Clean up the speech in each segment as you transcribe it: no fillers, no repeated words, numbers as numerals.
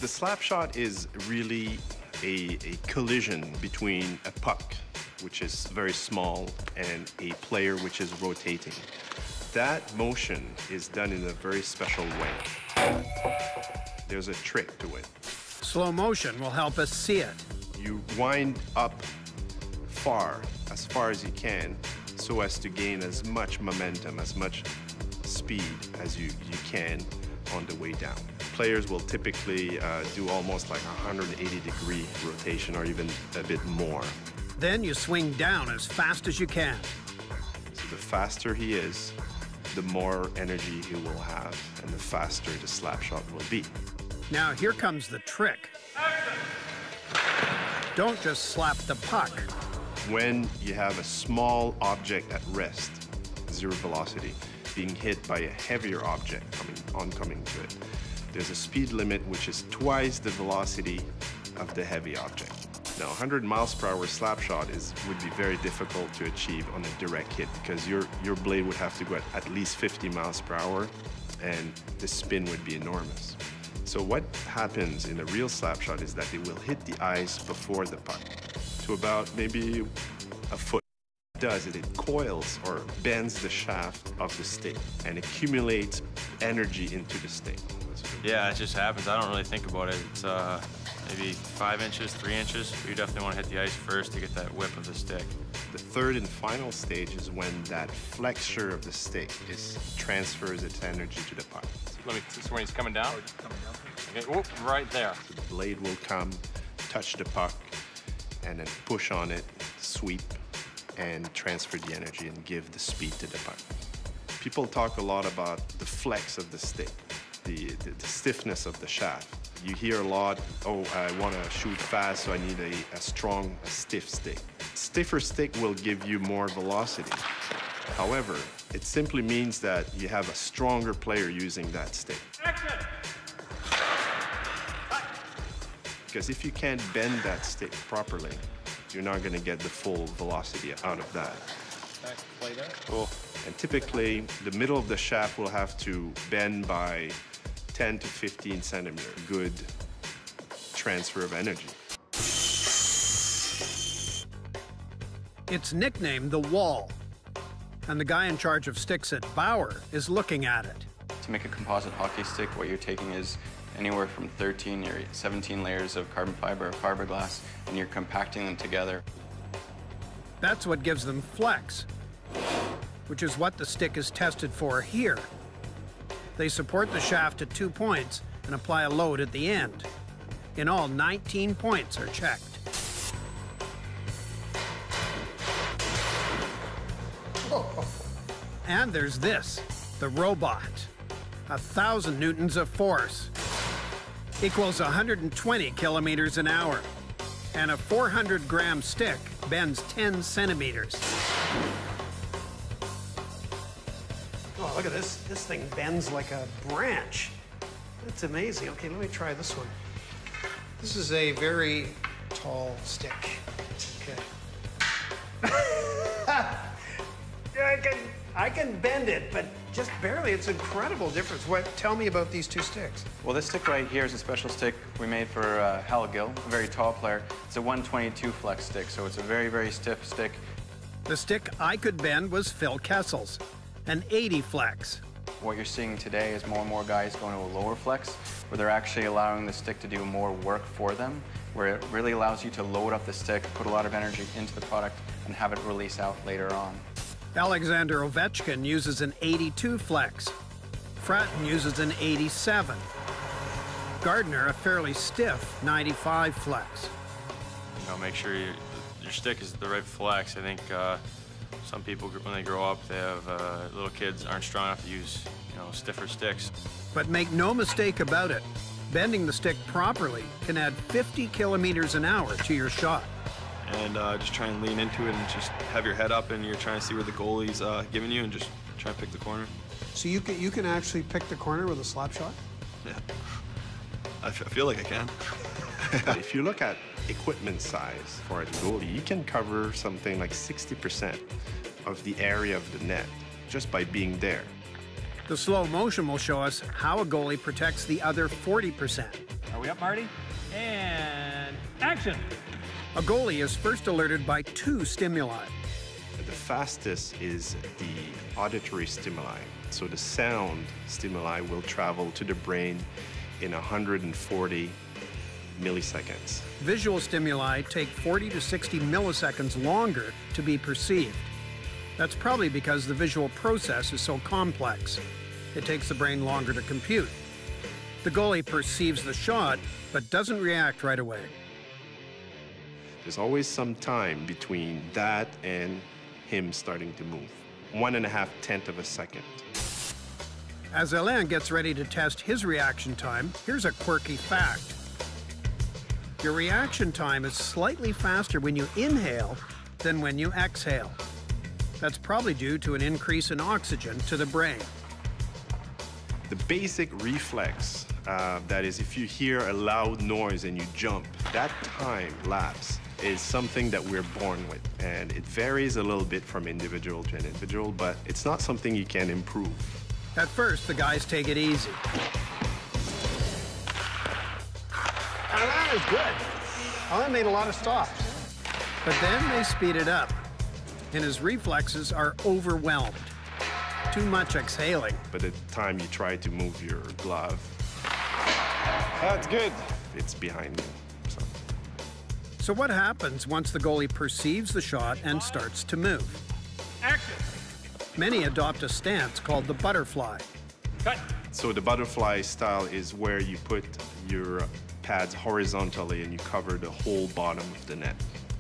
The slap shot is really a collision between a puck, which is very small, and a player which is rotating. That motion is done in a very special way. There's a trick to it. Slow motion will help us see it. You wind up as far as you can, so as to gain as much momentum, as much speed as you can on the way down. Players will typically do almost like a 180-degree rotation or even a bit more. Then you swing down as fast as you can. So the faster he is, the more energy he will have, and the faster the slap shot will be. Now here comes the trick. Don't just slap the puck. When you have a small object at rest, zero velocity, being hit by a heavier object oncoming to it, there's a speed limit which is twice the velocity of the heavy object. Now, 100 miles per hour slap shot would be very difficult to achieve on a direct hit because your blade would have to go at least 50 miles per hour, and the spin would be enormous. So what happens in a real slap shot is that it will hit the ice before the puck to about maybe a foot. What it does is it coils or bends the shaft of the stick and accumulates energy into the stick. Yeah, it just happens. I don't really think about it. It's maybe 5 inches, 3 inches. You definitely want to hit the ice first to get that whip of the stick. The third and final stage is when that flexure of the stick transfers its energy to the puck. Let me see when he's coming down. Okay, whoop, right there. So the blade will come, touch the puck, and then push on it, sweep, and transfer the energy and give the speed to the puck. People talk a lot about the flex of the stick, the stiffness of the shaft. You hear a lot, oh, I want to shoot fast, so I need a strong, stiff stick. Stiffer stick will give you more velocity. However, it simply means that you have a stronger player using that stick. Because if you can't bend that stick properly, you're not going to get the full velocity out of that. Cool. And typically, the middle of the shaft will have to bend by 10 to 15 centimeters. Good transfer of energy. It's nicknamed the Wall, and the guy in charge of sticks at Bauer is looking at it. To make a composite hockey stick, what you're taking is anywhere from 13 or 17 layers of carbon fiber or fiberglass, and you're compacting them together. That's what gives them flex, which is what the stick is tested for here. They support the shaft at 2 points and apply a load at the end. In all, 19 points are checked. And there's this, the robot. 1,000 newtons of force equals 120 kilometers an hour. And a 400-gram stick bends 10 centimeters. Oh, look at this. This thing bends like a branch. That's amazing. Okay, let me try this one. This is a very tall stick. Okay. I can bend it, but just barely. It's an incredible difference. Tell me about these two sticks. Well, this stick right here is a special stick we made for Hal Gill, a very tall player. It's a 122 flex stick, so it's a very, very stiff stick. The stick I could bend was Phil Kessel's, an 80 flex. What you're seeing today is more and more guys going to a lower flex, where they're actually allowing the stick to do more work for them, where it really allows you to load up the stick, put a lot of energy into the product, and have it release out later on. Alexander Ovechkin uses an 82 flex. Fratton uses an 87. Gardner a fairly stiff 95 flex. You know, make sure your stick is the right flex. I think some people, when they grow up, they have little kids aren't strong enough to use, stiffer sticks. But make no mistake about it, bending the stick properly can add 50 kilometers an hour to your shot. And just try and lean into it and just have your head up and you're trying to see where the goalie's giving you and just try and pick the corner. So you can actually pick the corner with a slap shot? Yeah. I feel like I can. If you look at equipment size for a goalie, you can cover something like 60% of the area of the net just by being there. The slow motion will show us how a goalie protects the other 40%. Are we up, Marty? And action! A goalie is first alerted by 2 stimuli. The fastest is the auditory stimuli. So the sound stimuli will travel to the brain in 140 milliseconds. Visual stimuli take 40 to 60 milliseconds longer to be perceived. That's probably because the visual process is so complex. It takes the brain longer to compute. The goalie perceives the shot, but doesn't react right away. There's always some time between that and him starting to move. 1.5 tenths of a second. As Alain gets ready to test his reaction time, here's a quirky fact. Your reaction time is slightly faster when you inhale than when you exhale. That's probably due to an increase in oxygen to the brain. The basic reflex, that is, if you hear a loud noise and you jump, that time lapse is something that we're born with. And it varies a little bit from individual to individual, but it's not something you can improve. At first, the guys take it easy. That is good. Alain made a lot of stops. But then they speed it up, and his reflexes are overwhelmed. Too much exhaling. But at the time you try to move your glove, That's good. it's behind you. So what happens once the goalie perceives the shot and starts to move? Action! Many adopt a stance called the butterfly. Cut! So the butterfly style is where you put your pads horizontally and you cover the whole bottom of the net.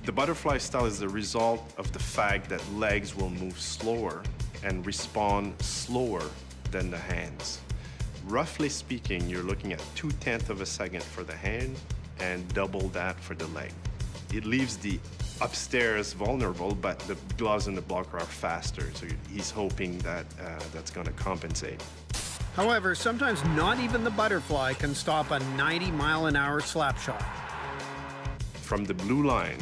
The butterfly style is the result of the fact that legs will move slower and respond slower than the hands. Roughly speaking, you're looking at 2/10 of a second for the hand and double that for the leg. It leaves the upstairs vulnerable, but the gloves and the blocker are faster, so he's hoping that that's going to compensate. However, sometimes not even the butterfly can stop a 90-mile-an-hour slap shot. From the blue line,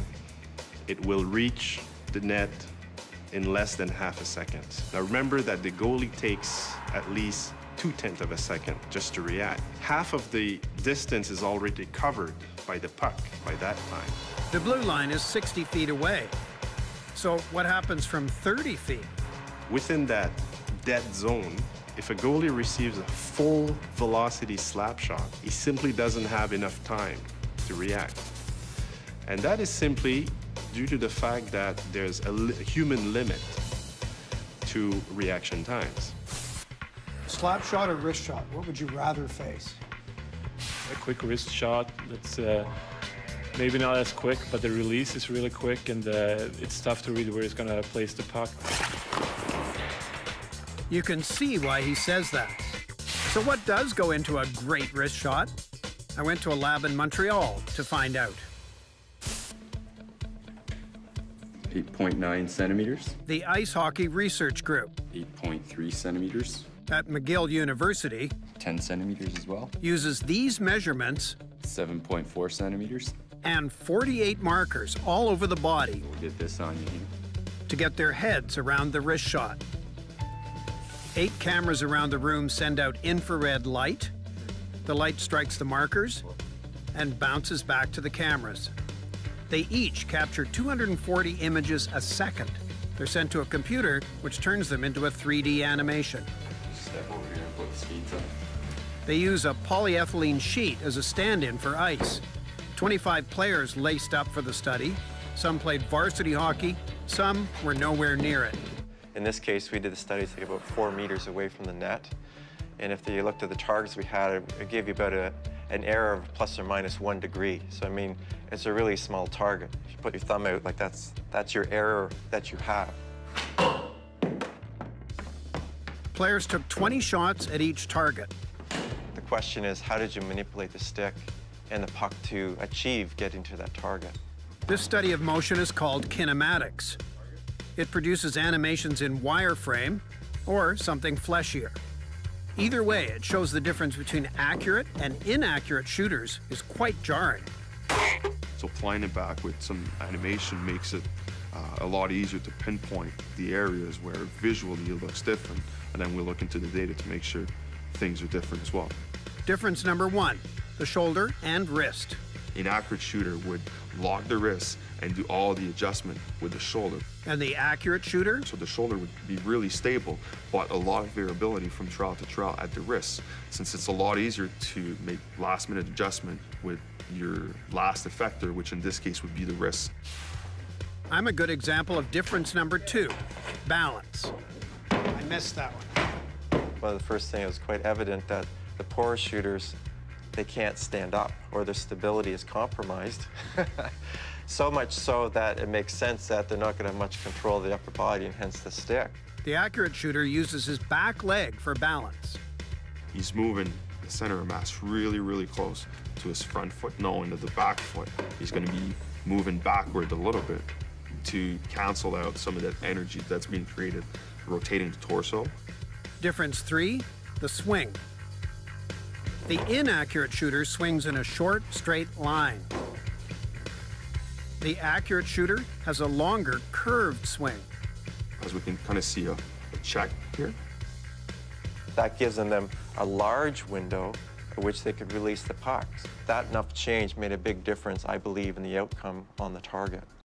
it will reach the net in less than half a second. Now remember that the goalie takes at least 2/10 of a second just to react. Half of the distance is already covered by the puck by that time. The blue line is 60 feet away. So what happens from 30 feet? Within that dead zone, if a goalie receives a full velocity slap shot, he simply doesn't have enough time to react. And that is simply due to the fact that there's a human limit to reaction times. Slap shot or wrist shot? What would you rather face? A quick wrist shot that's maybe not as quick, but the release is really quick, and it's tough to read where he's going to place the puck. You can see why he says that. So what does go into a great wrist shot? I went to a lab in Montreal to find out. 8.9 centimeters. The Ice Hockey Research Group 8.3 centimeters. at McGill University 10 centimeters as well. uses these measurements 7.4 centimeters. and 48 markers all over the body We'll get this on you here. to get their heads around the wrist shot. 8 cameras around the room send out infrared light. The light strikes the markers and bounces back to the cameras. They each capture 240 images a second. They're sent to a computer, which turns them into a 3D animation. Step over here and put the speeds on. They use a polyethylene sheet as a stand-in for ice. 25 players laced up for the study. Some played varsity hockey, some were nowhere near it. In this case, we did the studies like about 4 meters away from the net. And if you looked at the targets we had, it gave you about an error of plus or minus 1 degree. So, I mean, it's a really small target. If you put your thumb out, like that's your error that you have. Players took 20 shots at each target. The question is, how did you manipulate the stick and the puck to achieve getting to that target? This study of motion is called kinematics. It produces animations in wireframe or something fleshier. Either way, it shows the difference between accurate and inaccurate shooters is quite jarring. So applying it back with some animation makes it a lot easier to pinpoint the areas where visually it looks different, and then we'll look into the data to make sure things are different as well. Difference number 1, the shoulder and wrist. An accurate shooter would lock the wrist and do all the adjustment with the shoulder. And the accurate shooter? So the shoulder would be really stable, but a lot of variability from trial to trial at the wrist, since it's a lot easier to make last-minute adjustment with your last effector, which in this case would be the wrist. I'm a good example of difference number 2, balance. I missed that one. Well, the first thing, it was quite evident that the poorer shooters, they can't stand up or their stability is compromised. So much so that it makes sense that they're not going to have much control of the upper body and hence the stick. The accurate shooter uses his back leg for balance. He's moving the center of mass really, really close to his front foot, knowing that the back foot, he's going to be moving backward a little bit to cancel out some of that energy that's being created rotating the torso. Difference 3, the swing. The inaccurate shooter swings in a short, straight line. The accurate shooter has a longer, curved swing. As we can kind of see a check here. That gives them a large window at which they could release the pucks. That enough change made a big difference, I believe, in the outcome on the target.